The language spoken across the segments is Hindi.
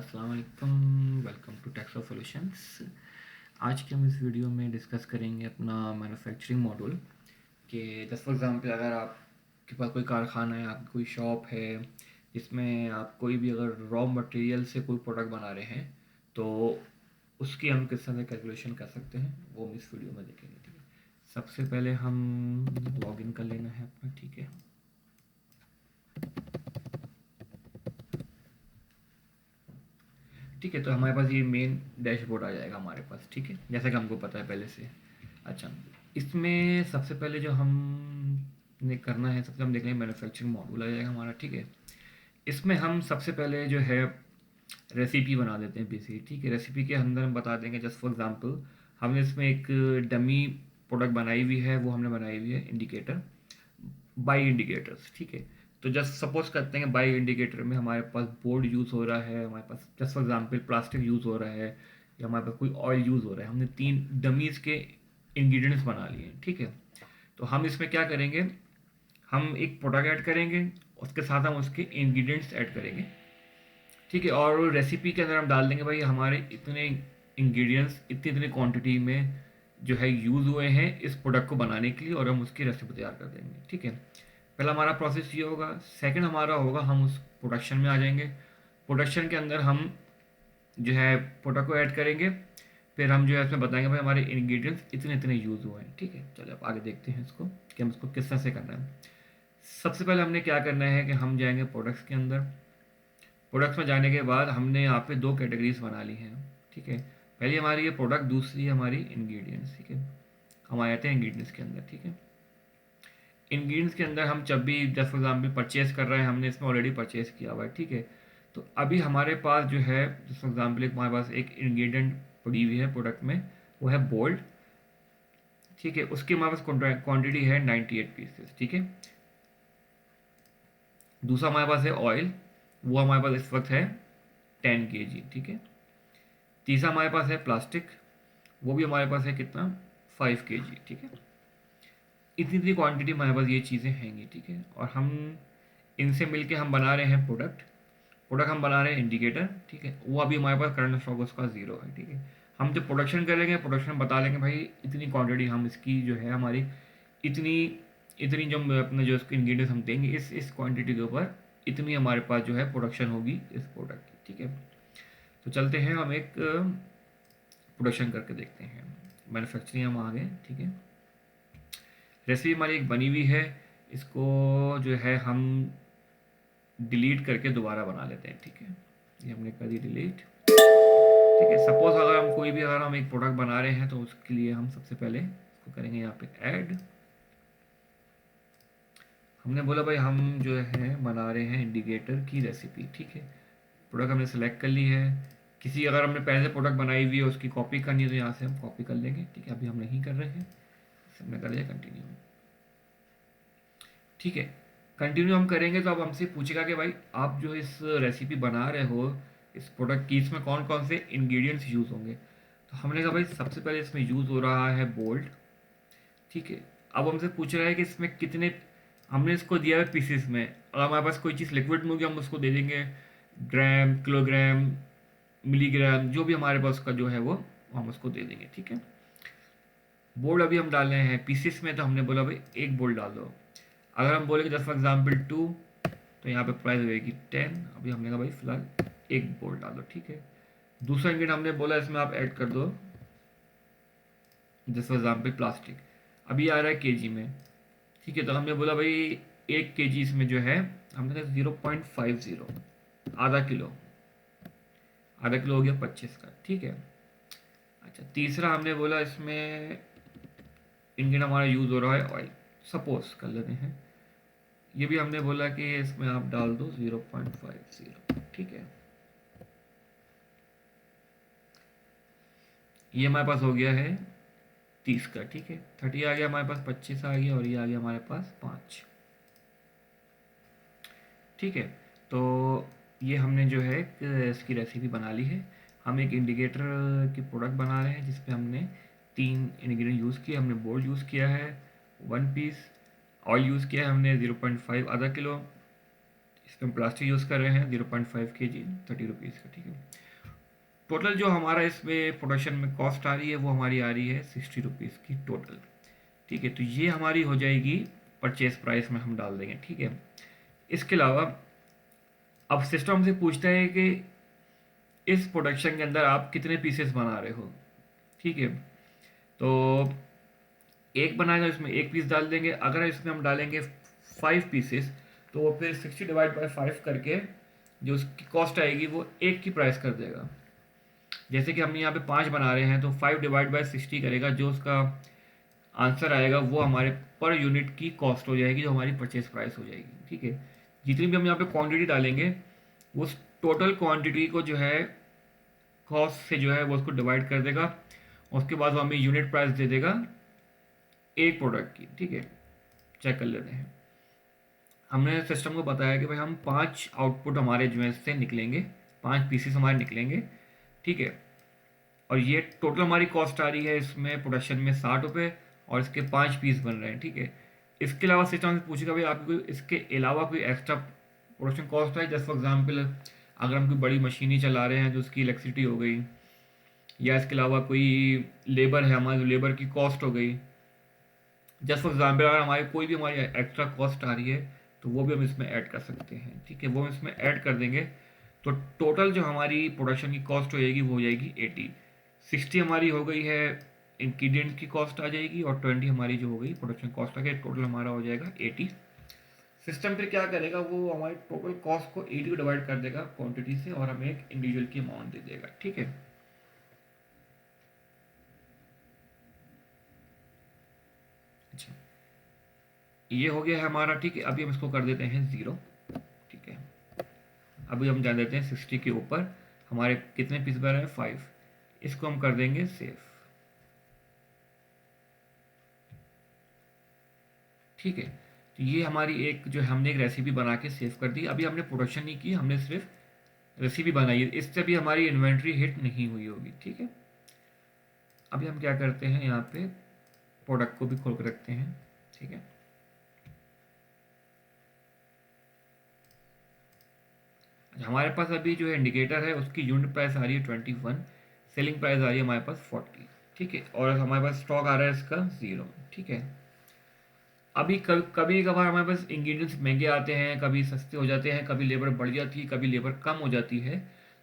अस्सलाम वालेकुम, वेलकम टू टेक्सो सॉल्यूशंस। आज के हम इस वीडियो में डिस्कस करेंगे अपना मैन्युफैक्चरिंग मॉड्यूल कि जस्ट फॉर एग्जांपल अगर आपके पास कोई कारखाना है, आपकी कोई शॉप है जिसमें आप कोई भी अगर रॉ मटेरियल से कोई प्रोडक्ट बना रहे हैं तो उसकी हम किस तरह से कैलकुलेशन कर सकते हैं वो हम इस वीडियो में देखेंगे। ठीक है, सबसे पहले हम लॉगिन कर लेना है अपना। ठीक है, ठीक है, तो हमारे पास ये मेन डैशबोर्ड आ जाएगा हमारे पास। ठीक है, जैसा कि हमको पता है पहले से। अच्छा, इसमें सबसे पहले जो हम ने करना है, सबसे हम देख लेंगे मैन्युफैक्चरिंग मॉड्यूल आ जाएगा हमारा। ठीक है, इसमें हम सबसे पहले जो है रेसिपी बना देते हैं बेसिकली। ठीक है, रेसिपी के अंदर हम बता देंगे जस्ट फॉर एग्जांपल हमने इसमें एक डमी प्रोडक्ट बनाई हुई है, वो हमने बनाई हुई है इंडिकेटर बाई इंडिकेटर्स। ठीक है, तो जस्ट सपोज करते हैं बाई इंडिकेटर में हमारे पास बोर्ड यूज़ हो रहा है, हमारे पास just for example plastic use हो रहा है या हमारे पास कोई ऑयल यूज़ हो रहा है। हमने 3 डमीज़ के इंग्रेडिएंट्स बना लिए हैं। ठीक है, तो हम इसमें क्या करेंगे, हम एक प्रोडक्ट ऐड करेंगे, उसके साथ हम उसके इंग्रेडिएंट्स ऐड करेंगे। ठीक है, और रेसिपी के अंदर हम डाल देंगे भाई हमारे इतने इंग्रेडिएंट्स इतनी इतनी क्वांटिटी में जो है यूज़ हुए हैं इस प्रोडक्ट को बनाने के लिए, और हम उसकी रेसिपी तैयार कर देंगे। ठीक है, पहला हमारा प्रोसेस ये होगा। सेकंड हमारा होगा हम उस प्रोडक्शन में आ जाएंगे। प्रोडक्शन के अंदर हम जो है प्रोडक्ट को ऐड करेंगे, फिर हम जो है इसमें बताएंगे भाई हमारे इंग्रेडिएंट्स इतने इतने यूज़ हुए हैं। ठीक है, चलिए अब आगे देखते हैं इसको कि हम इसको किस तरह से करना है। सबसे पहले हमने क्या करना है कि हम जाएंगे प्रोडक्ट्स के अंदर। प्रोडक्ट्स में जाने के बाद हमने यहाँ पे 2 कैटेगरीज बना ली हैं। ठीक है, पहली हमारी ये प्रोडक्ट, दूसरी हमारी इंग्रेडिएंट्स। ठीक है, हम आ जाते हैं इंग्रेडिएंट्स के अंदर। ठीक है, इंग्रेडिएंट्स के अंदर हम जब भी जस्ट फॉर एग्जाम्पल परचेज कर रहे हैं, हमने इसमें ऑलरेडी परचेज किया हुआ है। ठीक है, तो अभी हमारे पास जो है जस्ट फॉर एग्जाम्पल एक हमारे पास एक इंग्रेडिएंट पड़ी हुई है प्रोडक्ट में, वो है बोल्ट। ठीक है, उसकी हमारे पास क्वांटिटी है 98 पीसेस। ठीक है, दूसरा हमारे पास है ऑयल, वो हमारे पास इस वक्त है 10 kg। ठीक है, तीसरा हमारे पास है प्लास्टिक, वो भी हमारे पास है कितना, 5 kg। ठीक है, इतनी इतनी क्वांटिटी हमारे पास ये चीज़ें हैंगी। ठीक है, और हम इनसे मिलके हम बना रहे हैं प्रोडक्ट। प्रोडक्ट हम बना रहे हैं इंडिकेटर। ठीक है, वो अभी हमारे पास करंट स्टॉक उसका 0 है। ठीक है, हम जब प्रोडक्शन करेंगे, प्रोडक्शन बता देंगे भाई इतनी क्वांटिटी हम इसकी जो है हमारी इतनी इतनी जो अपने जो इसके इंग्रेडिएंट्स हम देंगे इस क्वांटिटी के ऊपर इतनी हमारे पास जो है प्रोडक्शन होगी इस प्रोडक्ट की। ठीक है, तो चलते हैं हम एक प्रोडक्शन करके देखते हैं। मैन्युफैक्चरिंग हम आ गए। ठीक है, रेसिपी हमारी एक बनी हुई है, इसको जो है हम डिलीट करके दोबारा बना लेते हैं। ठीक है, ये हमने कर दी डिलीट। ठीक है, सपोज अगर हम कोई भी अगर हम एक प्रोडक्ट बना रहे हैं तो उसके लिए हम सबसे पहले इसको करेंगे यहाँ पे ऐड। हमने बोला भाई हम जो है बना रहे हैं इंडिकेटर की रेसिपी। ठीक है, प्रोडक्ट हमने सेलेक्ट कर ली है। किसी अगर हमने पहले से प्रोडक्ट बनाई हुई है उसकी कॉपी करनी है तो यहाँ से हम कॉपी कर लेंगे। ठीक है, अभी हम नहीं कर रहे हैं, हमने कर लिया कंटिन्यू। ठीक है, कंटिन्यू हम करेंगे तो अब हमसे पूछेगा कि भाई आप जो इस रेसिपी बना रहे हो इस प्रोडक्ट की, इसमें कौन कौन से इंग्रेडिएंट्स यूज़ होंगे। तो हमने कहा भाई सबसे पहले इसमें यूज़ हो रहा है बोल्ट। ठीक है, अब हमसे पूछ रहा है कि इसमें कितने, हमने इसको दिया है पीसेस में। अगर हमारे पास कोई चीज़ लिक्विड में होगी हम उसको दे देंगे ग्राम, किलोग्राम, मिलीग्राम, जो भी हमारे पास का जो है वो हम उसको दे देंगे। ठीक है, बोल्ड अभी हम डाल रहे हैं पीसेस में, तो हमने बोला भाई एक बोल्ड डाल दो। अगर हम बोलेंगे जस्ट फॉर एग्जाम्पल 2, तो यहाँ पे प्राइस रहेगी 10। अभी हमने कहा भाई फिलहाल एक बोल्ड डाल दो। ठीक है, दूसरा इंग्रेडिएंट हमने बोला इसमें आप ऐड कर दो जस्ट फॉर एग्जाम्पल प्लास्टिक। अभी आ रहा है केजी में। ठीक है, तो हमने बोला भाई 1 kg इसमें जो है हमने कहा 0.50, आधा किलो। आधा किलो हो गया 25 का। ठीक है, अच्छा तीसरा हमने बोला इसमें इंग्रेडिएंट हमारा यूज़ हो रहा है ऑयल, सपोज कर लेते हैं। ये भी हमने बोला कि इसमें आप डाल दो 0.50। ठीक है, ये हमारे पास हो गया है 30 का। ठीक है, 30 आ गया हमारे पास, 25 आ गया, और ये आ गया हमारे पास 5। ठीक है, तो ये हमने जो है इसकी रेसिपी बना ली है। हम एक इंडिकेटर की प्रोडक्ट बना रहे हैं जिसपे हमने 3 इंग्रेडिएंट यूज़ किए। हमने बोल्ट यूज़ किया है 1 पीस, ऑयल यूज़ किया है हमने 0.5 आधा किलो, इसमें हम प्लास्टिक यूज़ कर रहे हैं 0.5 kg 30 रुपीज़ का, ठीक है। टोटल जो हमारा इसमें प्रोडक्शन में कॉस्ट आ रही है वो हमारी आ रही है 60 रुपीज़ की टोटल, ठीक है। तो ये हमारी हो जाएगी परचेज प्राइस में हम डाल देंगे, ठीक है। इसके अलावा अब सिस्टम हमसे पूछता है कि इस प्रोडक्शन के अंदर आप कितने पीसेस बना रहे हो, ठीक है। तो एक बनाएगा इसमें एक पीस डाल देंगे। अगर इसमें हम डालेंगे 5 पीसेस तो वो फिर 60 डिवाइड बाई 5 करके जो उसकी कॉस्ट आएगी वो एक की प्राइस कर देगा। जैसे कि हम यहाँ पे 5 बना रहे हैं तो 5 डिवाइड बाई 60 करेगा, जो उसका आंसर आएगा वो हमारे पर यूनिट की कॉस्ट हो जाएगी, जो हमारी परचेज प्राइस हो जाएगी, ठीक है। जितनी भी हम यहाँ पे क्वांटिटी डालेंगे उस टोटल क्वांटिटी को जो है कॉस्ट से जो है वो उसको डिवाइड कर देगा, उसके बाद वो हमें यूनिट प्राइस दे देगा एक प्रोडक्ट की, ठीक है। चेक कर लेते हैं। हमने सिस्टम को बताया कि भाई हम 5 आउटपुट हमारे जो है इससे निकलेंगे, 5 पीसेस हमारे निकलेंगे, ठीक है। और ये टोटल हमारी कॉस्ट आ रही है इसमें प्रोडक्शन में 60 रुपये, और इसके 5 पीस बन रहे हैं, ठीक है। इसके अलावा सिस्टम से पूछेगा भाई आपको इसके अलावा कोई एक्स्ट्रा प्रोडक्शन कॉस्ट है, जैसे फॉर एग्जाम्पल अगर हम कोई बड़ी मशीन ही चला रहे हैं जो उसकी इलेक्ट्रिसिटी हो गई, या इसके अलावा कोई लेबर है हमारी, लेबर की कॉस्ट हो गई। जस्ट फॉर एग्जाम्पल अगर हमारी कोई भी हमारी एक्स्ट्रा कॉस्ट आ रही है तो वो भी हम इसमें ऐड कर सकते हैं, ठीक है। वो हम इसमें ऐड कर देंगे तो टोटल जो हमारी प्रोडक्शन की कॉस्ट हो जाएगी वो हो जाएगी 80। 60 हमारी हो गई है इंग्रीडियंट की कॉस्ट आ जाएगी, और 20 हमारी जो हो गई प्रोडक्शन कॉस्ट आ गई, टोटल हमारा हो जाएगा 80। सिस्टम फिर क्या करेगा, वो हमारी टोटल कॉस्ट को 80 को डिवाइड कर देगा क्वांटिटी से, और हमें एक इंडिविजुअल की अमाउंट दे देगा, ठीक है। अच्छा, ये हो गया है हमारा, ठीक है। अभी हम इसको कर देते हैं 0, ठीक है। अभी हम जान देते हैं 60 के ऊपर हमारे कितने पीस बन रहे हैं 5, इसको हम कर देंगे सेव, ठीक है। तो ये हमारी एक जो है हमने एक रेसिपी बना के सेव कर दी। अभी हमने प्रोडक्शन नहीं की, हमने सिर्फ रेसिपी बनाई है, इससे भी हमारी इन्वेंट्री हिट नहीं हुई होगी, ठीक है। अभी हम क्या करते हैं, यहाँ पे प्रोडक्ट को भी खोल कर रखते हैं, ठीक है। हमारे पास अभी जो है इंडिकेटर है उसकी यूनिट प्राइस आ रही है 21, सेलिंग प्राइस आ रही है हमारे पास 40, ठीक है। और हमारे पास स्टॉक आ रहा है इसका 0, ठीक है। अभी कभी कभार हमारे पास इंग्रेडिएंट्स महंगे आते हैं, कभी सस्ते हो जाते हैं, कभी लेबर बढ़ जाती है, कभी लेबर कम हो जाती है।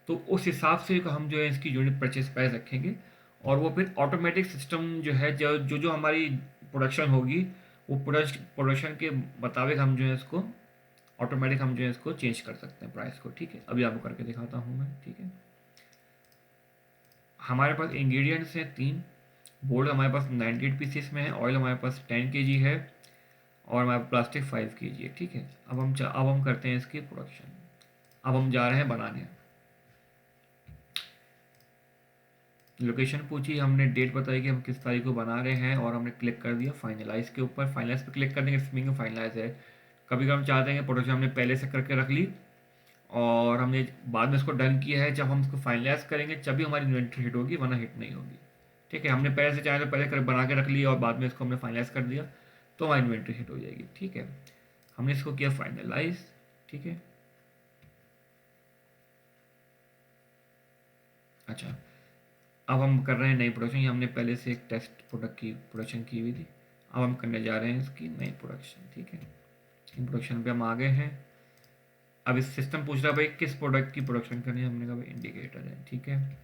तो उस हिसाब से हम जो है इसकी यूनिट परचेज प्राइस रखेंगे, और वो फिर ऑटोमेटिक सिस्टम जो है जो जो जो हमारी प्रोडक्शन होगी वो प्रोडक्शन के मुताबिक हम जो है इसको ऑटोमेटिक हम जो है इसको चेंज कर सकते हैं प्राइस को, ठीक है। अभी आपको करके दिखाता हूँ मैं, ठीक है। हमारे पास इंग्रेडिएंट्स हैं 3, बोर्ड हमारे पास 98 पीसेस में है, ऑयल हमारे पास 10 kg है, और हमारे पास प्लास्टिक 5 kg है, ठीक है। अब हम करते हैं इसकी प्रोडक्शन। अब हम जा रहे हैं बनाने। लोकेशन पूछी, हमने डेट बताई कि हम किस तारीख को बना रहे हैं, और हमने क्लिक कर दिया फाइनलाइज के ऊपर। फाइनलाइज पे क्लिक करने के स्मीन फाइनलाइज है। कभी कभी हम चाहते हैं कि प्रोडक्शन हमने पहले से करके रख ली और हमने बाद में इसको डन किया है, जब हम इसको फाइनलाइज करेंगे तभी हमारी इन्वेंट्री हिट होगी, वरना हिट नहीं होगी, ठीक है। हमने पहले से चाहे तो पहले कर बना के रख लिया और बाद में इसको हमने फाइनलाइज कर दिया तो हमारी इन्वेंट्री हिट हो जाएगी, ठीक है। हमने इसको किया फाइनलाइज, ठीक है। अच्छा, अब हम कर रहे हैं नई प्रोडक्शन। ये हमने पहले से एक टेस्ट प्रोडक्ट की प्रोडक्शन की हुई थी, अब हम करने जा रहे हैं इसकी नई प्रोडक्शन, ठीक है। इन प्रोडक्शन पे हम आ गए हैं। अब इस सिस्टम पूछ रहा है भाई किस प्रोडक्ट की प्रोडक्शन करनी है, हमने कहा भाई इंडिकेटर है, ठीक है।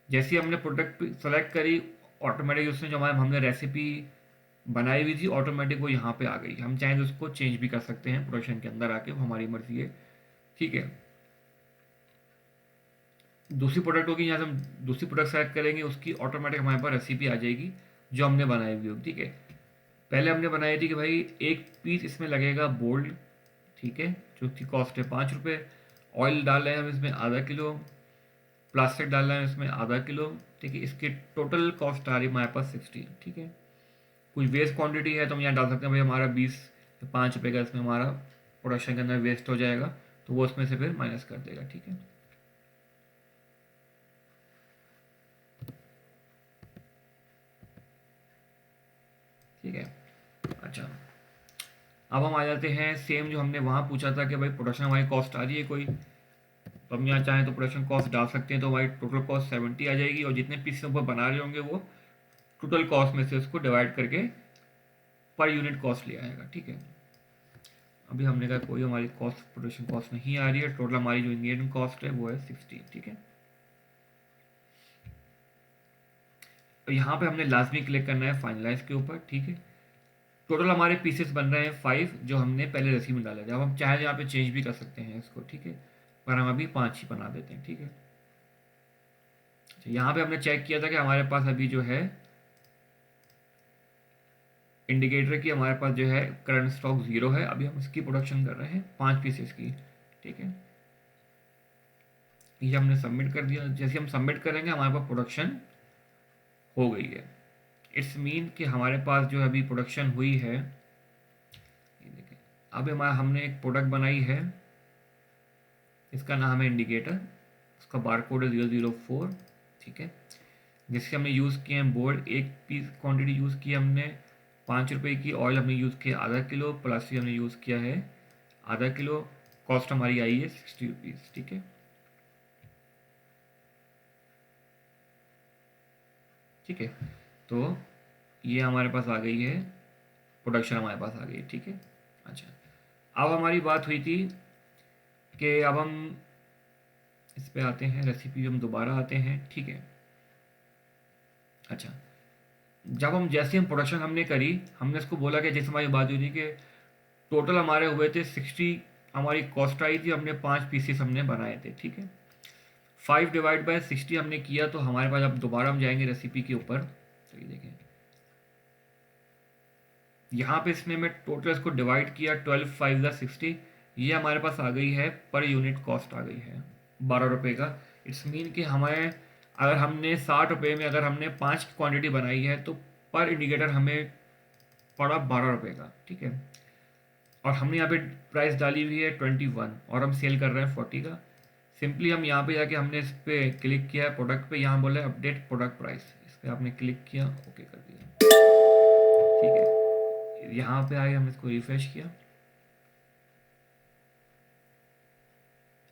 जैसे ही हमने प्रोडक्ट सेलेक्ट करी, ऑटोमेटिक उसने जो हमारे हमने रेसिपी बनाई हुई थी ऑटोमेटिक वो यहाँ पे आ गई। हम चाहें तो उसको चेंज भी कर सकते हैं प्रोडक्शन के अंदर आके, वो हमारी मर्जी है, ठीक है। दूसरी प्रोडक्ट होगी, यहाँ से हम दूसरी प्रोडक्ट सेलेक्ट करेंगे, उसकी ऑटोमेटिक हमारे पास रेसिपी आ जाएगी जो हमने बनाई हुई होगी, ठीक है। पहले हमने बनाई थी कि भाई एक पीस इसमें लगेगा बोल्ड, ठीक है, जो उसकी कॉस्ट है 5 रुपये। ऑयल डाल रहे हैं हम इसमें ½ किलो, प्लास्टिक डाल रहे हैं इसमें ½ किलो, ठीक है। इसकी टोटल कॉस्ट आ रही है हमारे पास 60, ठीक है। कुछ वेस्ट क्वांटिटी है तो हम यहाँ डाल सकते हैं भाई हमारा 20 या 5 रुपये का इसमें हमारा प्रोडक्शन के अंदर वेस्ट हो जाएगा, तो वो उसमें से फिर माइनस कर देगा, ठीक है। ठीक है। अच्छा, अब हम आ जाते हैं सेम जो हमने वहाँ पूछा था कि भाई प्रोडक्शन हमारी कॉस्ट आ रही है कोई, तो हम यहाँ चाहें तो प्रोडक्शन कॉस्ट डाल सकते हैं, तो हमारी टोटल कॉस्ट 70 आ जाएगी, और जितने पीस ऊपर बना रहे होंगे वो टोटल कॉस्ट में से उसको डिवाइड करके पर यूनिट कॉस्ट ले आएगा। ठीक है, अभी हमने कहा कोई हमारी कॉस्ट प्रोडक्शन कॉस्ट नहीं आ रही है, टोटल हमारी जो इंग्रेडिएंट कॉस्ट है वो है 60। ठीक है, तो यहाँ पे हमने लाजमी क्लिक करना है फाइनलाइज के ऊपर। ठीक है, टोटल हमारे पीसेस बन रहे हैं 5 जो हमने पहले रेसिपी में डाला था। अब हम चाहे यहाँ पे चेंज भी कर सकते हैं इसको। ठीक है, पर हम अभी 5 ही बना देते हैं। ठीक है, तो यहाँ पे हमने चेक किया था कि हमारे पास अभी जो है इंडिकेटर की हमारे पास जो है करंट स्टॉक 0 है, अभी हम इसकी प्रोडक्शन कर रहे हैं 5 पीसेस की। ठीक है, ये हमने सबमिट कर दिया। जैसे हम सबमिट करेंगे हमारे पास प्रोडक्शन हो गई है। इट्स मीन कि हमारे पास जो अभी प्रोडक्शन हुई है, ये देखें, अब हमारा हमने एक प्रोडक्ट बनाई है, इसका नाम है इंडिकेटर, उसका बार कोड है 004। ठीक है, जिससे हमने यूज़ किए हैं बोर्ड, एक पीस क्वांटिटी यूज़ की हमने 5 रुपए की, ऑयल हमने यूज़ किया आधा किलो, प्लास्टिक हमने यूज़ किया है आधा किलो, कॉस्ट हमारी आई है 60 रुपीज़। ठीक है, ठीक है, तो ये हमारे पास आ गई है, प्रोडक्शन हमारे पास आ गई है। ठीक है, अच्छा, अब हमारी बात हुई थी कि अब हम इस पे आते हैं, रेसिपी हम दोबारा आते हैं। ठीक है, अच्छा, जब हम जैसे हम प्रोडक्शन हमने करी, हमने इसको बोला कि जैसे हमारी बात हुई थी कि टोटल हमारे हुए थे 60, हमारी कॉस्ट आई थी, हमने 5 पीसेस हमने बनाए थे। ठीक है, 5 डिवाइड बाय 60 हमने किया, तो हमारे पास अब दोबारा हम जाएंगे रेसिपी के ऊपर, तो ये देखें यहाँ पे इसने मैं टोटल इसको डिवाइड किया, 12 5 60, ये हमारे पास आ गई है पर यूनिट कॉस्ट आ गई है 12 रुपये का। इट्स मीन कि हमें अगर हमने 60 रुपये में अगर हमने 5 की क्वांटिटी बनाई है तो पर इंडिकेटर हमें पड़ा 12 रुपये का। ठीक है, और हमने यहाँ पे प्राइस डाली हुई है 21 और हम सेल कर रहे हैं 40 का। सिंपली हम यहाँ पे जाके हमने इस पर क्लिक किया है प्रोडक्ट पे, यहाँ बोला है अपडेट प्रोडक्ट प्राइस, इस पर आपने क्लिक किया, ओके कर दिया। ठीक है, यहाँ पे आए, हम इसको रिफ्रेश किया,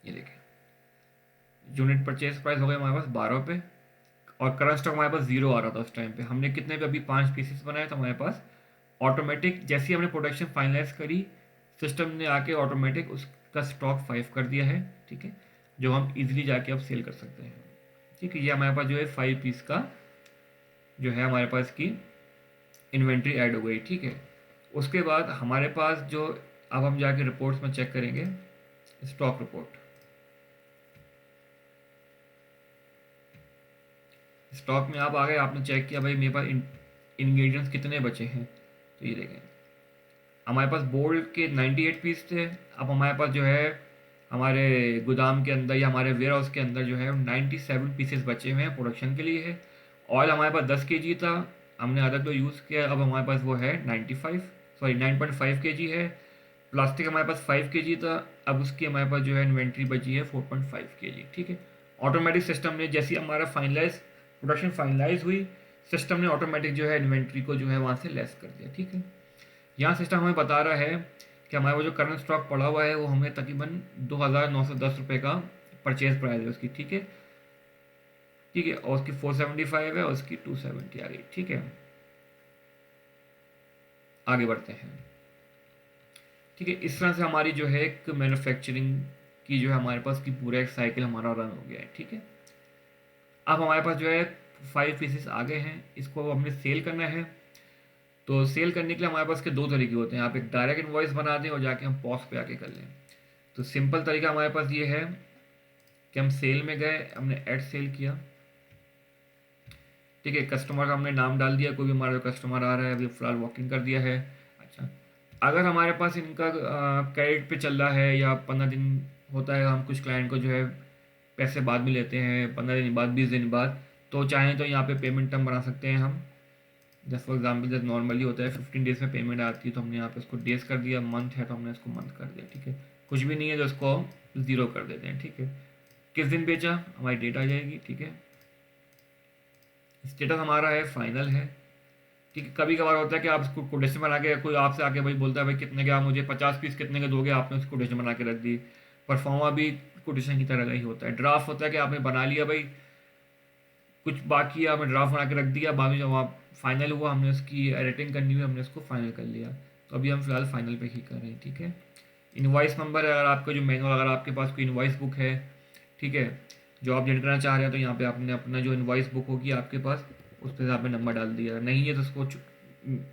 ये देखें यूनिट परचेज प्राइस हो गया हमारे पास 12 रुपये, और करंट स्टॉक हमारे पास 0 आ रहा था उस टाइम पे। हमने कितने पे अभी 5 पीसेस बनाए, तो हमारे पास ऑटोमेटिक जैसे ही हमने प्रोडक्शन फाइनलाइज करी, सिस्टम ने आके ऑटोमेटिक उसका स्टॉक 5 कर दिया है। ठीक है, जो हम इजीली जाके अब सेल कर सकते हैं। ठीक है, ये हमारे पास जो है 5 पीस का जो है हमारे पास की इन्वेंट्री ऐड हो गई। ठीक है, उसके बाद हमारे पास जो, अब हम जाके रिपोर्ट्स में चेक करेंगे, स्टॉक रिपोर्ट, स्टॉक में आप आ गए, आपने चेक किया भाई मेरे पास इंग्रेडिएंट्स कितने बचे हैं, तो ये देखें हमारे पास बोल्ड के 98 पीस थे, अब हमारे पास जो है हमारे गोदाम के अंदर या हमारे वेयर हाउस के अंदर जो है 97 पीसेस बचे हुए हैं प्रोडक्शन के लिए है। ऑयल हमारे पास 10 केजी था, हमने आधा किलो यूज़ किया, अब हमारे पास वो है 9.5 केजी है। प्लास्टिक हमारे पास 5 केजी था, अब उसकी हमारे पास जो है इन्वेंट्री बची है 4.5 केजी। ठीक है, ऑटोमेटिक सिस्टम ने जैसे ही हमारा प्रोडक्शन फाइनलाइज हुई, सिस्टम ने ऑटोमेटिक जो है इन्वेंट्री को जो है वहाँ से लेस कर दिया। ठीक है, यहाँ सिस्टम हमें बता रहा है कि हमारा वो जो करंट स्टॉक पड़ा हुआ है वो हमें तकरीबन 2,910 रुपये का परचेज प्राइस है उसकी। ठीक है, ठीक है, और उसकी 475 है और उसकी 270 आ गई। ठीक है, आगे बढ़ते हैं। ठीक है, इस तरह से हमारी जो है एक मैन्युफैक्चरिंग की जो है हमारे पास की पूरा एक साइकिल हमारा रन हो गया है। ठीक है, अब हमारे पास जो है 5 पीसेस आ गए हैं, इसको हमने सेल करना है। तो सेल करने के लिए हमारे पास के 2 तरीके होते हैं, आप एक डायरेक्ट इनवॉइस बना दें और जाके हम पॉस पे आके कर लें। तो सिंपल तरीका हमारे पास ये है कि हम सेल में गए, हमने ऐड सेल किया। ठीक है, कस्टमर का हमने नाम डाल दिया, कोई भी हमारा जो कस्टमर आ रहा है अभी फ़िलहाल वॉकिंग कर दिया है। अच्छा, अगर हमारे पास इनका क्रेडिट पे चल रहा है या 15 दिन होता है, हम कुछ क्लाइंट को जो है पैसे बाद में लेते हैं 15 दिन बाद, 20 दिन बाद, तो चाहें तो यहाँ पे पेमेंट टर्म बना सकते हैं हम। जैसे फॉर एग्जाम्पल जैसे नॉर्मली होता है 15 डेज़ में पेमेंट आती है, तो हमने यहाँ पे उसको डेज कर दिया, मंथ है तो हमने इसको मंथ कर दिया। ठीक है, कुछ भी नहीं है तो इसको 0 कर देते हैं। ठीक है, किस दिन बेचा हमारी डेट आ जाएगी। ठीक है, स्टेटस हमारा है फाइनल है। ठीक है, कभी कभार होता है कि आप उसको कोटेशन बना के, कोई आपसे आके भाई बोलता है भाई कितने के, आप मुझे 50 पीस कितने के दोगे, आपने उसको कोटेशन बना के रख दी। परफॉर्मा भी कोटेशन की तरह का ही होता है। ड्राफ्ट होता है कि आपने बना लिया भाई, कुछ बाकी है, आपने ड्राफ्ट बना के रख दिया, बाद में जब आप फाइनल हुआ, हमने उसकी एडिटिंग करनी हुई, हमने उसको फाइनल कर लिया। तो अभी हम फिलहाल फाइनल पे ही कर रहे हैं, ठीक है। इनवॉइस नंबर है, अगर आपका जो मैनुअल, अगर आपके पास कोई इनवॉइस बुक है, ठीक है, जो आप जनरेट करना चाह रहे हैं, तो यहाँ पे आपने अपना जो इनवॉइस बुक होगी आपके पास, उस पर आपने नंबर डाल दिया। नहीं है तो उसको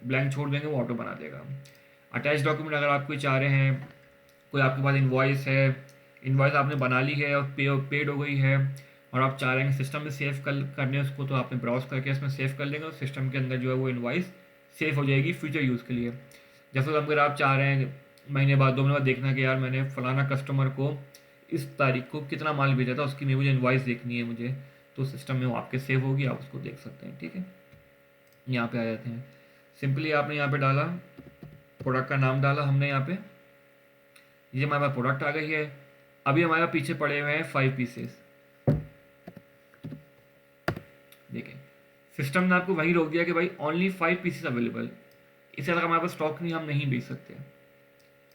ब्लैंक छोड़ देंगे, वो ऑटो बना देगा। अटैच डॉक्यूमेंट अगर आप कोई चाह रहे हैं, कोई आपके पास इनवॉइस है, इनवॉइस आपने बना ली है और पेड हो गई है, और आप चाह रहे हैं सिस्टम में सेव करने उसको, तो आपने ब्राउज करके इसमें सेव कर लेंगे और सिस्टम के अंदर जो है वो इनवॉइस सेव हो जाएगी फ्यूचर यूज़ के लिए। जैसे अगर आप चाह रहे हैं महीने बाद, 2 महीने बाद देखना कि यार मैंने फलाना कस्टमर को इस तारीख को कितना माल भेजा था, उसकी मुझे इनवॉइस देखनी है मुझे, तो सिस्टम में वो आपके सेव होगी, आप उसको देख सकते हैं, ठीक है। यहाँ पे आ जाते हैं। सिंपली आपने यहाँ पे डाला, प्रोडक्ट का नाम डाला हमने यहाँ पे, ये हमारे पास प्रोडक्ट आ गई है। अभी हमारे पीछे पड़े हुए हैं 5 पीसेस, देखें सिस्टम ने आपको वहीं रोक दिया कि भाई ओनली 5 पीसेस अवेलेबल, इससे ज़्यादा हमारे पास स्टॉक नहीं, हम नहीं बेच सकते।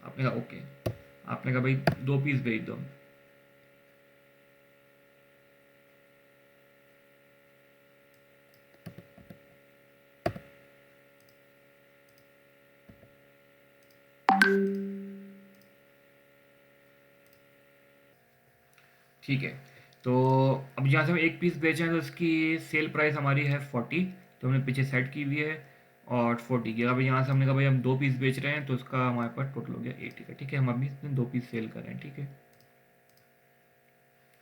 आपने कहा ओके, आपने कहा भाई 2 पीस भेज दो। ठीक है, तो अब यहाँ से हम 1 पीस बेचे हैं, तो इसकी सेल प्राइस हमारी है 40, तो हमने पीछे सेट की हुई है, और 40 की। अब यहाँ से हमने कहा भाई हम 2 पीस बेच रहे हैं, तो उसका हमारे पास टोटल हो गया 80 का, ठीक है। हम अभी इसमें 2 पीस सेल कर रहे हैं, ठीक है।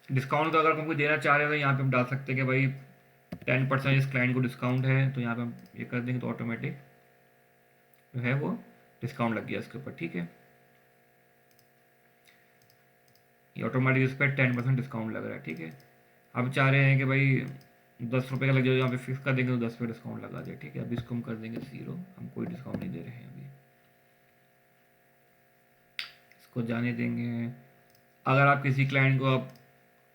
डिस्काउंट का अगर हमको देना चाह रहे हैं, तो यहाँ पे हम डाल सकते हैं कि भाई 10% इस क्लाइंट को डिस्काउंट है, तो यहाँ पे हम ये कर देंगे, तो ऑटोमेटिक जो है वो डिस्काउंट लग गया इसके ऊपर, ठीक है। ये ऑटोमेटिक इस पर 10% डिस्काउंट लग रहा है, ठीक है। अब चाह रहे हैं कि भाई 10 रुपये का लग जाए, यहाँ पे फिक्स कर देंगे तो 10 पे डिस्काउंट लगा दे, ठीक है। अभी इसको हम कर देंगे 0, हम कोई डिस्काउंट नहीं दे रहे हैं अभी, इसको जाने देंगे। अगर आप किसी क्लाइंट को आप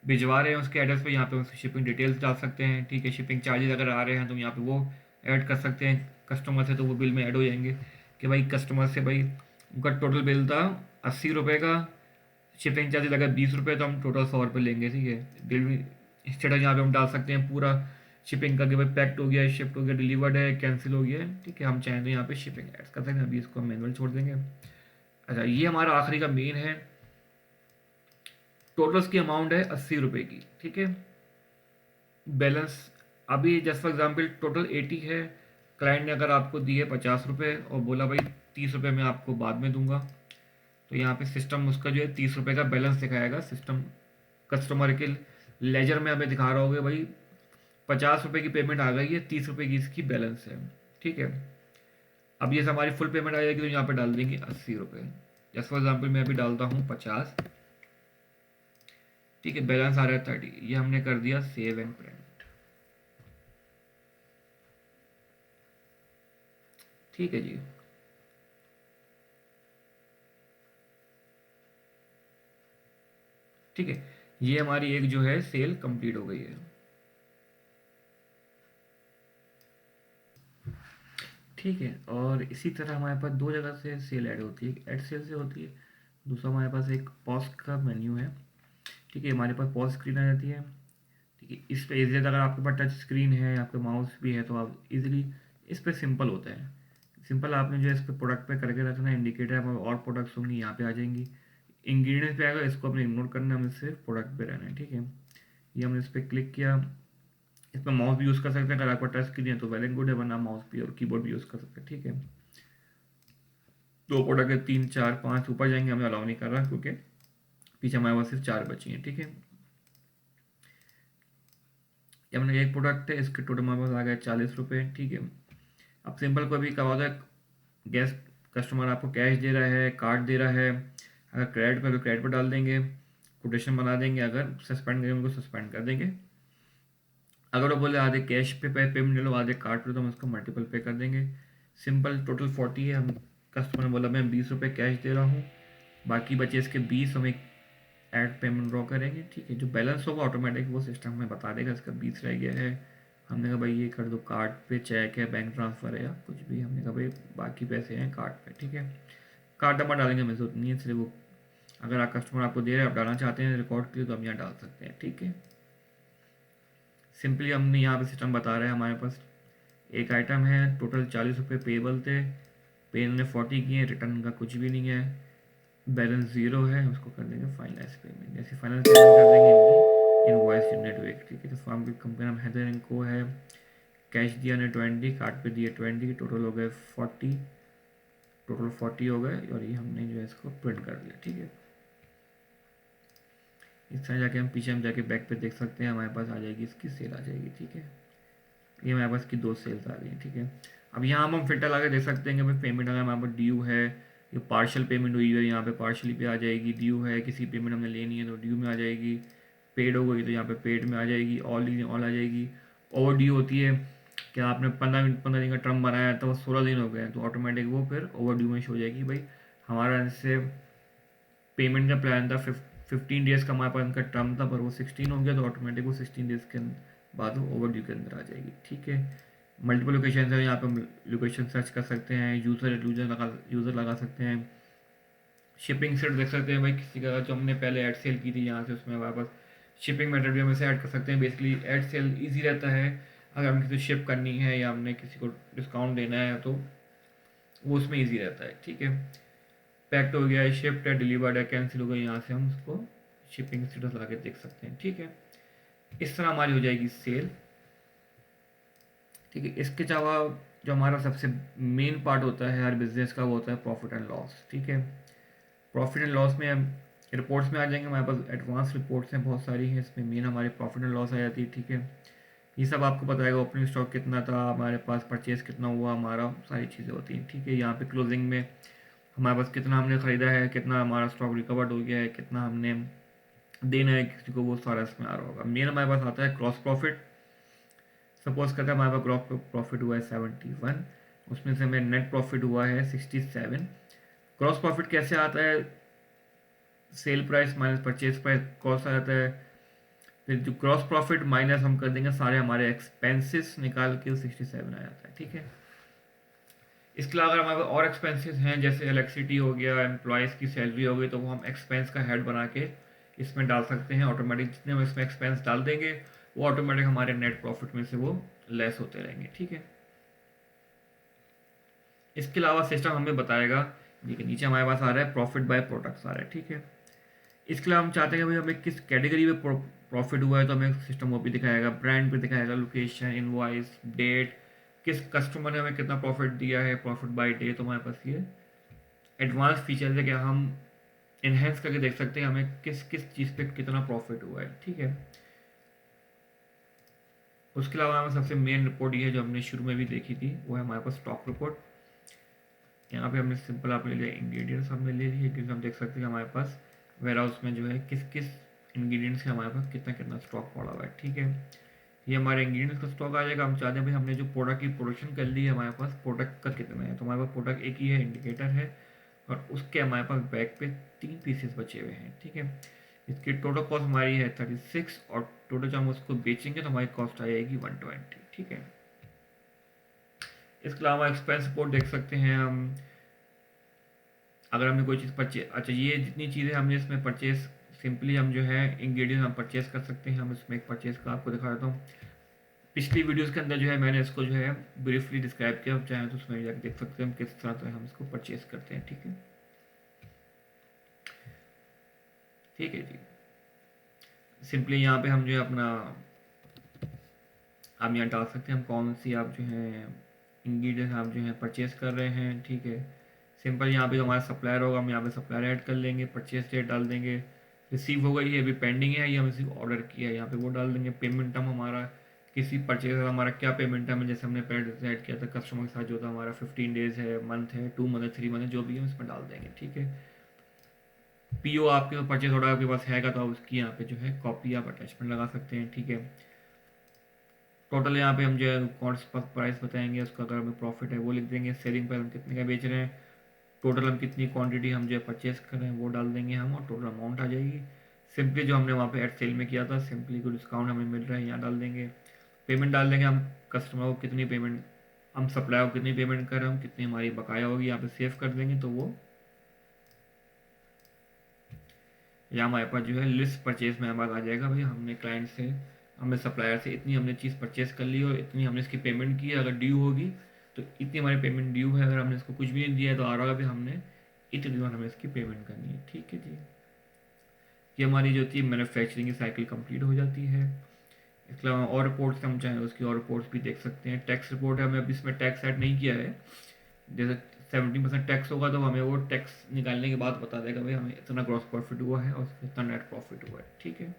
भिजवा रहे हैं उसके एड्रेस पे, यहाँ पे उसकी शिपिंग डिटेल्स डाल सकते हैं, ठीक है। शिपिंग चार्जेस अगर आ रहे हैं तो यहाँ पे वो ऐड कर सकते हैं कस्टमर से, तो वो बिल में ऐड हो जाएंगे कि भाई कस्टमर से भाई उनका टोटल बिल था 80 रुपये का, शिपिंग चार्जेस अगर 20 रुपये, तो हम टोटल 100 रुपये लेंगे, ठीक है। बिल में स्टेटस यहाँ पे हम डाल सकते हैं पूरा शिपिंग का कि भाई पैक्ड हो गया है, शिफ्ट हो गया, डिलीवर्ड है, कैंसिल हो गया है, ठीक है। हम चाहें तो यहाँ पे शिपिंग ऐड कर सकते हैं, अभी इसको हम मैनुअल छोड़ देंगे। अच्छा, ये हमारा आखिरी का मेन है। टोटल उसकी अमाउंट है 80 रुपये की, ठीक है। बैलेंस अभी जस्ट फॉर एग्जाम्पल टोटल 80 है, क्लाइंट ने अगर आपको दिए 50 रुपये और बोला भाई 30 रुपये मैं आपको बाद में दूंगा, तो यहाँ पे सिस्टम उसका जो है 30 रुपये का बैलेंस दिखाएगा। सिस्टम कस्टमर के लेजर में हमें दिखा रहा होगा भाई 50 रुपये की पेमेंट आ गई है, 30 रुपये की इसकी बैलेंस है, ठीक है। अब ये हमारी फुल पेमेंट आ जाएगी, तो यहाँ पे डाल देंगे 80 रुपये। जस्ट फॉर एग्जाम्पल मैं अभी डालता हूँ 50, ठीक है। बैलेंस आ रहा है 30, ये हमने कर दिया सेव एंड प्रिंट, ठीक है जी। ठीक है, ये हमारी एक जो है सेल कंप्लीट हो गई है, ठीक है। और इसी तरह हमारे पास 2 जगह से सेल ऐड होती है, एक ऐड सेल से होती है, दूसरा हमारे पास एक पॉज का मेन्यू है, ठीक है। हमारे पास पॉज स्क्रीन आ जाती है, ठीक है। इस पर इजीली अगर आपके पास टच स्क्रीन है, आपके माउस भी है, तो आप इजीली इस पर सिंपल होता है। सिंपल आपने जो है इस पर प्रोडक्ट पे करके रखना है, इंडिकेटर और प्रोडक्ट्स होंगी यहाँ पे आ जाएंगी। इंग्रेडिएंट्स पे आएगा, इसको अपने इग्नोर करना है, हमें सिर्फ प्रोडक्ट पे रहना है, ठीक है। ये हमने इस पर क्लिक किया, इस पर माउस भी यूज़ कर सकते हैं, अगर आपका टच स्क्रीन है तो वेल एंड गुड है, वरना माउस भी और कीबोर्ड भी यूज़ कर सकते हैं, ठीक है। 2 प्रोडक्ट है, 3 4 5 ऊपर जाएंगे, हमें अलाउ नहीं कर रहा क्योंकि पीछे हमारे पास सिर्फ 4 बची हैं, ठीक है। ये हमने एक प्रोडक्ट है, इसके टोटल हमारे पास आ गए 40 रुपये, ठीक है। अब सिंपल कोई भी क्या होता है, गैस कस्टमर आपको कैश दे रहा है, कार्ड दे रहा है, अगर क्रेडिट पे तो क्रेडिट पर डाल देंगे, कोटेशन बना देंगे, अगर सस्पेंड करेंगे उनको सस्पेंड कर देंगे। अगर वो बोले आधे कैश पे पेमेंट ले लो, आधे कार्ड पे, तो हम उसको मल्टीपल पे कर देंगे। सिंपल टोटल 40 है, हम कस्टमर ने बोला मैं 20 रुपये कैश दे रहा हूँ, बाकी बचे इसके 20 हम एक ऐड पेमेंट ड्रॉ करेंगे, ठीक है। जो बैलेंस होगा ऑटोमेटिक वो सिस्टम में बता देगा, इसका 20 रह गया है, हमने कहा भाई ये कर दो, कार्ड पे चेक है, बैंक ट्रांसफ़र है या कुछ भी, हमने कहा भाई बाकी पैसे हैं कार्ड पे, ठीक है। कार्ड नंबर डालेंगे, हमें ज़रूरत नहीं है, सिर्फ वो अगर आप कस्टमर आपको दे रहे हैं, आप डालना चाहते हैं रिकॉर्ड के लिए, तो हम यहाँ डाल सकते हैं, ठीक है। सिंपली हमने यहाँ पे सिस्टम बता रहा है, हमारे पास एक आइटम है, टोटल 40 रुपये पेबल थे, पे ने 40 किए, रिटर्न का कुछ भी नहीं है, बैलेंस ज़ीरो है, उसको कर देंगे फाइनलाइज पेमेंट। जैसे फाइनलाइज पेमेंट कर देंगे इनकी इनवॉइस जनरेट हुई, ठीक है। तो फॉर्म की कंपनी नाम हैदर एंड को है, कैश दिया ने 20, कार्ड पे दिए 20, टोटल हो गए 40, टोटल 40 हो गए, और ये हमने जो है इसको प्रिंट कर दिया, ठीक है। इस तरह जाके हम पीछे हम जाके बैक पे देख सकते हैं, हमारे पास आ जाएगी इसकी सेल आ जाएगी, ठीक है। ये हमारे पास की 2 सेल्स आ गई हैं, ठीक है। अब यहाँ हम फिल्टर लगा के देख सकते हैं कि भाई पेमेंट अगर हमारे पास ड्यू है, ये पार्शियल पेमेंट हुई है, यहाँ पे पार्शियली पे आ जाएगी, ड्यू है किसी पेमेंट हमने लेनी है तो ड्यू में आ जाएगी, पेड हो गई तो यहाँ पे पेड में आ जाएगी, ऑल आ जाएगी। ओवर ड्यू होती है कि आपने 15 दिन का टर्म बनाया है तो वो 16 दिन हो गए हैं, तो ऑटोमेटिक वो फिर ओवर ड्यू में शो हो जाएगी। भाई हमारा इससे पेमेंट का प्लान था 15 डेज़ का, हमारे पास इनका टर्म था, पर वो 16 हो गया, तो ऑटोमेटिक वो 16 डेज़ के बाद वो ओवर ड्यू के अंदर आ जाएगी, ठीक है। मल्टीपल लोकेशन है, यहाँ पे हम लोकेशन सर्च कर सकते हैं, यूज़र लगा सकते हैं, शिपिंग सेट देख सकते हैं। भाई किसी का जो हमने पहले ऐड सेल की थी यहाँ से, उसमें हमारे पास शिपिंग मेथड भी हम इसे ऐड कर सकते हैं। बेसिकली ऐड सेल ईजी रहता है, अगर हम किसी को शिप करनी है या हमने किसी को डिस्काउंट देना है तो वो उसमें ईजी रहता है, ठीक है। पैक्ड हो गया है, शिफ्ट है, डिलीवर्ड है, कैंसिल हो गया, यहाँ से हम उसको शिपिंग स्टेटस लगा के देख सकते हैं, ठीक है। इस तरह हमारी हो जाएगी सेल, ठीक है। इसके अलावा जो हमारा सबसे मेन पार्ट होता है हर बिजनेस का, वो होता है प्रॉफिट एंड लॉस, ठीक है। प्रॉफिट एंड लॉस में हम रिपोर्ट्स में आ जाएंगे, हमारे पास एडवांस रिपोर्ट्स हैं बहुत सारी हैं, इसमें मेन हमारे प्रॉफिट एंड लॉस आ जाती है, ठीक है। ये सब आपको बताएगा ओपनिंग स्टॉक कितना था हमारे पास, परचेज कितना हुआ हमारा, सारी चीज़ें होती हैं, ठीक है। यहाँ पे क्लोजिंग में हमारे पास कितना हमने ख़रीदा है, कितना हमारा स्टॉक रिकवर्ड हो गया है, कितना हमने देना है किसी को, वो सारा इसमें आ रहा होगा। मेन हमारे पास आता है क्रॉस प्रॉफिट। सपोज करते हैं हमारे पास ग्रॉस प्रॉफिट हुआ है 71, उसमें से हमें नेट प्रॉफिट हुआ है 67। क्रॉस प्रॉफिट कैसे आता है, sale price minus purchase price cost आ जाता है, फिर जो क्रॉस प्रॉफिट माइनस हम कर देंगे सारे हमारे एक्सपेंसेस निकाल के 67 आ जाता है, ठीक है। इसके अलावा अगर हमारे पास और एक्सपेंसेस हैं, जैसे इलेक्ट्रिसिटी हो गया, एम्प्लॉयज़ की सैलरी हो गई, तो वो हम एक्सपेंस का हेड बना के इसमें डाल सकते हैं। ऑटोमेटिक जितने हम इसमें एक्सपेंस डाल देंगे वो ऑटोमेटिक हमारे नेट प्रॉफिट में से वो लेस होते रहेंगे, ठीक है। इसके अलावा सिस्टम हमें बताएगा, देखिए नीचे हमारे पास आ रहा है प्रॉफिट बाय प्रोडक्ट्स आ रहा है, ठीक है। इसके अलावा हम चाहते हैं कि भाई हमें किस कैटेगरी में प्रॉफिट हुआ है, तो हमें सिस्टम वो भी दिखाएगा, ब्रांड पे दिखाएगा, लोकेशन, इनवॉइस, डेट, किस कस्टमर ने हमें कितना प्रॉफिट दिया है, प्रॉफिट बाय डे। तो हमारे पास ये एडवांस फीचर्स है कि हम इन्हेंस करके देख सकते हैं हमें किस किस चीज़ पे कितना प्रॉफिट हुआ है, ठीक है। उसके अलावा हमें सबसे मेन रिपोर्ट ये है जो हमने शुरू में भी देखी थी, वो है हमारे पास स्टॉक रिपोर्ट। यहाँ पे हमने सिंपल आप ले लिया इंग्रेडिएंट्स हमने ले लिए, क्योंकि हम देख सकते हैं हमारे पास वेयर हाउस में जो है किस किस इंग्रेडिएंट्स के हमारे पास कितना कितना स्टॉक पड़ा हुआ है, ठीक है। ये हमारे इंग्रेडिएंट्स का स्टॉक आ जाएगा। हम चाहते हैं भाई हमने जो प्रोडक्ट की प्रोडक्शन कर ली है, हमारे पास प्रोडक्ट का कितना है, तो हमारे पास प्रोडक्ट एक ही है, इंडिकेटर है, और उसके हमारे पास बैग पे 3 पीसेस बचे हुए हैं, ठीक है। इसकी टोटल कॉस्ट हमारी है 36, और टोटल जब हम उसको बेचेंगे तो हमारी कॉस्ट आ जाएगी 120, ठीक है। इसके अलावा एक्सपेंस रिपोर्ट देख सकते हैं हम, अगर हमने कोई चीज़ परचेज, अच्छा ये जितनी चीज़ें हमने इसमें परचेज, सिंपली हम जो है इंग्रेडिएंट हम परचेज कर सकते हैं। हम इसमें एक परचेज का आपको दिखा देता हूँ। पिछली वीडियोस के अंदर जो है मैंने इसको जो है ब्रीफली डिस्क्राइब किया, आप चाहें तो उसमें जाकर देख सकते हैं हम किस तरह से हम इसको परचेज करते हैं, ठीक है। ठीक है जी, सिंपली यहाँ पे हम जो है अपना आप यहाँ डाल सकते हैं हम कौन सी आप जो है इंग्रेडिएंट्स आप जो है परचेज कर रहे हैं, ठीक है। सिंपल यहाँ पे जो हमारा सप्लायर होगा हम यहाँ पे सप्लायर ऐड कर लेंगे, परचेज डेट डाल देंगे, रिसीव हो गई है अभी पेंडिंग है, ये हम रिसीव ऑर्डर किया है, यहाँ पे वो डाल देंगे। पेमेंट टर्म हमारा किसी परचेज का हमारा क्या पेमेंट टर्म है, जैसे हमने पहले डिसाइड किया था कस्टमर के साथ जो था हमारा 15 डेज है, मंथ है, 2 मंथ है, 3 मंथ है, जो भी है इसमें डाल देंगे, ठीक है। पीओ आपके परचेज ऑर्डर आपके पास हैगा तो उसकी यहाँ पे जो है कॉपी आप अटैचमेंट लगा सकते हैं, ठीक है। टोटल यहाँ पे हम जो है कॉस्ट प्राइस बताएंगे, उसका अगर हमें प्रॉफिट है वो लिख देंगे, सेलिंग पर हम कितने का बेच रहे हैं, टोटल हम कितनी क्वांटिटी हम जो है परचेस कर रहे हैं वो डाल देंगे हम, और टोटल अमाउंट आ जाएगी। सिंपली जो हमने वहाँ पे एड सेल में किया था, सिंपली कोई डिस्काउंट हमें मिल रहा है यहाँ डाल देंगे, पेमेंट डाल देंगे हम, कस्टमर को कितनी पेमेंट, हम सप्लायर को कितनी पेमेंट कर रहे हैं, हम कितनी हमारी बकाया होगी यहाँ पे सेव कर देंगे। तो वो या हमारे पास जो है लिस्ट परचेज में हमारा आ जाएगा, भाई हमने क्लाइंट से, हमने सप्लायर से इतनी हमने चीज़ परचेज कर ली और इतनी हमने इसकी पेमेंट की है, अगर ड्यू होगी तो इतनी हमारी पेमेंट ड्यू है, अगर हमने इसको कुछ भी नहीं दिया है तो आ रहा होगा भी हमने इतनी बार हमें इसकी पेमेंट करनी है। ठीक है जी, ये हमारी जो थी मैन्युफैक्चरिंग की साइकिल कंप्लीट हो जाती है। इसके अलावा और रिपोर्ट्स हम चाहें उसकी और रिपोर्ट्स भी देख सकते हैं। टैक्स रिपोर्ट है, हमें अभी इसमें टैक्स ऐड नहीं किया है, जैसे 70% टैक्स होगा तो हमें वो टैक्स निकालने के बाद बता देगा भाई हमें इतना ग्रॉस प्रॉफिट हुआ है और इतना नेट प्रॉफिट हुआ है। ठीक है,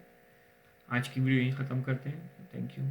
आज की वीडियो यहीं ख़त्म करते हैं। Thank you.